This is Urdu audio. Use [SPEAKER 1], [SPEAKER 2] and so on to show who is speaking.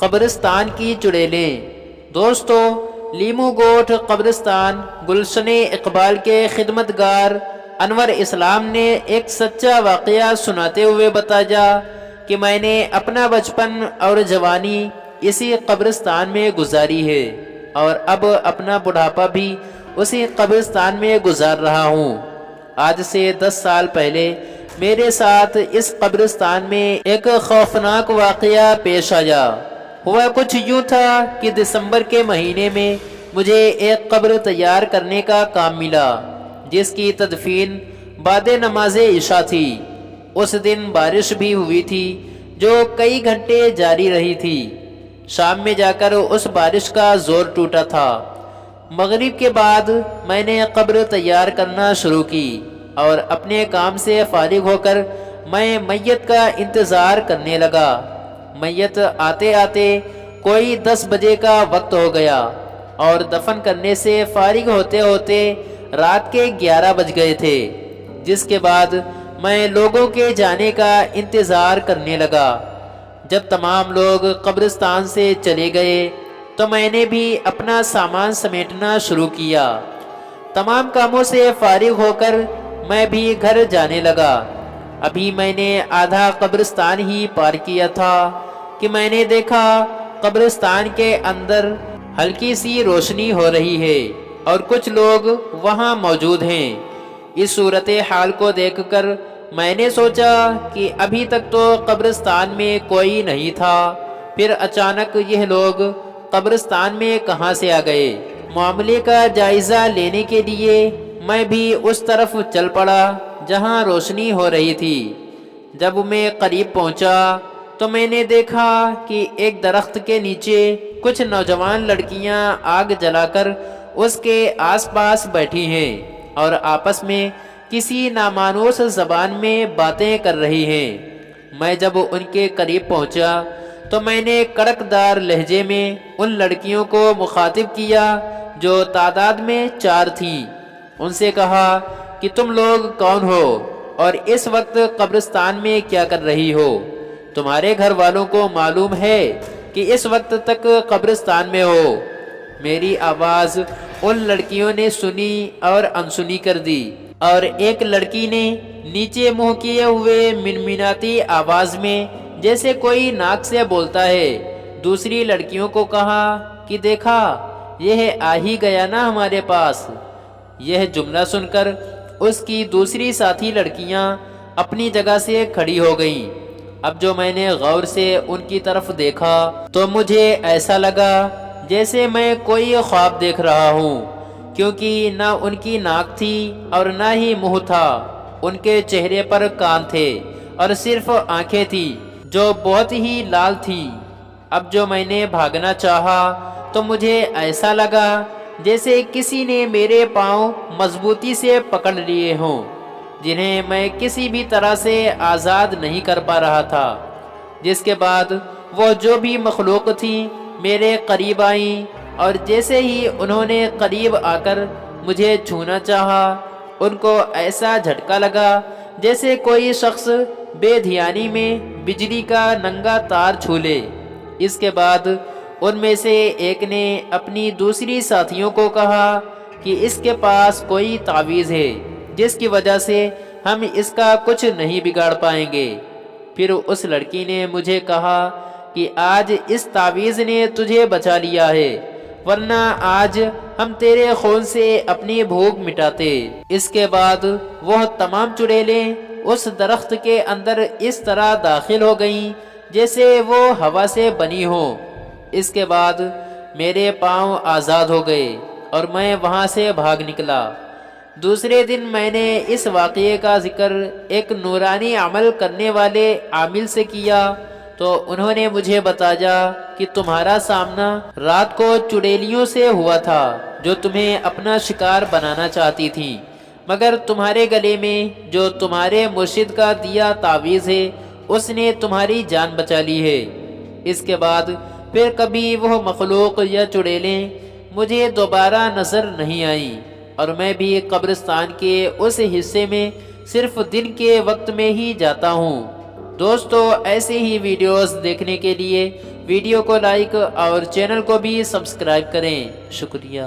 [SPEAKER 1] قبرستان کی چڑیلیں۔ دوستو، لیمو گوٹھ قبرستان گلشن اقبال کے خدمتگار انور اسلام نے ایک سچا واقعہ سناتے ہوئے بتایا کہ میں نے اپنا بچپن اور جوانی اسی قبرستان میں گزاری ہے اور اب اپنا بڑھاپا بھی اسی قبرستان میں گزار رہا ہوں۔ آج سے 10 سال پہلے میرے ساتھ اس قبرستان میں ایک خوفناک واقعہ پیش آیا۔ ہوا کچھ یوں تھا کہ دسمبر کے مہینے میں مجھے ایک قبر تیار کرنے کا کام ملا جس کی تدفین بعد نماز عشاء تھی۔ اس دن بارش بھی ہوئی تھی جو کئی گھنٹے جاری رہی تھی۔ شام میں جا کر اس بارش کا زور ٹوٹا تھا۔ مغرب کے بعد میں نے قبر تیار کرنا شروع کی اور اپنے کام سے فارغ ہو کر میں میت کا انتظار کرنے لگا۔ میت آتے آتے کوئی 10 بجے کا وقت ہو گیا اور دفن کرنے سے فارغ ہوتے ہوتے رات کے 11 بج گئے تھے، جس کے بعد میں لوگوں کے جانے کا انتظار کرنے لگا۔ جب تمام لوگ قبرستان سے چلے گئے تو میں نے بھی اپنا سامان سمیٹنا شروع کیا۔ تمام کاموں سے فارغ ہو کر میں بھی گھر جانے لگا۔ ابھی میں نے آدھا قبرستان ہی پار کیا تھا کہ میں نے دیکھا قبرستان کے اندر ہلکی سی روشنی ہو رہی ہے اور کچھ لوگ وہاں موجود ہیں۔ اس صورتحال کو دیکھ کر میں نے سوچا کہ ابھی تک تو قبرستان میں کوئی نہیں تھا، پھر اچانک یہ لوگ قبرستان میں کہاں سے آ گئے۔ معاملے کا جائزہ لینے کے لیے میں بھی اس طرف چل پڑا جہاں روشنی ہو رہی تھی۔ جب میں قریب پہنچا تو میں نے دیکھا کہ ایک درخت کے نیچے کچھ نوجوان لڑکیاں آگ جلا کر اس کے آس پاس بیٹھی ہیں اور آپس میں کسی نامانوس زبان میں باتیں کر رہی ہیں۔ میں جب ان کے قریب پہنچا تو میں نے کڑکدار لہجے میں ان لڑکیوں کو مخاطب کیا جو تعداد میں 4 تھیں۔ ان سے کہا کہ تم لوگ کون ہو اور اس وقت قبرستان میں کیا کر رہی ہو؟ تمہارے گھر والوں کو معلوم ہے کہ اس وقت تک قبرستان میں ہو؟ میری آواز ان لڑکیوں نے سنی اور انسنی کر دی، اور ایک لڑکی نے نیچے منہ کیے ہوئے منمناتی آواز میں جیسے کوئی ناک سے بولتا ہے دوسری لڑکیوں کو کہا کہ دیکھا، یہ آ ہی گیا نا ہمارے پاس۔ یہ جملہ سن کر اس کی دوسری ساتھی لڑکیاں اپنی جگہ سے کھڑی ہو گئیں۔ اب جو میں نے غور سے ان کی طرف دیکھا تو مجھے ایسا لگا جیسے میں کوئی خواب دیکھ رہا ہوں، کیونکہ نہ ان کی ناک تھی اور نہ ہی منہ تھا۔ ان کے چہرے پر کان تھے اور صرف آنکھیں تھیں جو بہت ہی لال تھی۔ اب جو میں نے بھاگنا چاہا تو مجھے ایسا لگا جیسے کسی نے میرے پاؤں مضبوطی سے پکڑ لیے ہوں، جنہیں میں کسی بھی طرح سے آزاد نہیں کر پا رہا تھا۔ جس کے بعد وہ جو بھی مخلوق تھی میرے قریب آئیں اور جیسے ہی انہوں نے قریب آ کر مجھے چھونا چاہا، ان کو ایسا جھٹکا لگا جیسے کوئی شخص بے دھیانی میں بجلی کا ننگا تار چھو لے۔ اس کے بعد ان میں سے ایک نے اپنی دوسری ساتھیوں کو کہا کہ اس کے پاس کوئی تعویذ ہے جس کی وجہ سے ہم اس کا کچھ نہیں بگاڑ پائیں گے۔ پھر اس لڑکی نے مجھے کہا کہ آج اس تعویذ نے تجھے بچا لیا ہے، ورنہ آج ہم تیرے خون سے اپنی بھوک مٹاتے۔ اس کے بعد وہ تمام چڑیلیں اس درخت کے اندر اس طرح داخل ہو گئیں جیسے وہ ہوا سے بنی ہوں۔ اس کے بعد میرے پاؤں آزاد ہو گئے اور میں وہاں سے بھاگ نکلا۔ دوسرے دن میں نے اس واقعے کا ذکر ایک نورانی عمل کرنے والے عامل سے کیا تو انہوں نے مجھے بتایا کہ تمہارا سامنا رات کو چڑیلیوں سے ہوا تھا جو تمہیں اپنا شکار بنانا چاہتی تھیں، مگر تمہارے گلے میں جو تمہارے مرشد کا دیا تعویذ ہے اس نے تمہاری جان بچا لی ہے۔ اس کے بعد پھر کبھی وہ مخلوق یا چڑیلیں مجھے دوبارہ نظر نہیں آئیں، اور میں بھی قبرستان کے اس حصے میں صرف دن کے وقت میں ہی جاتا ہوں۔ دوستو، ایسے ہی ویڈیوز دیکھنے کے لیے ویڈیو کو لائک اور چینل کو بھی سبسکرائب کریں. شکریہ.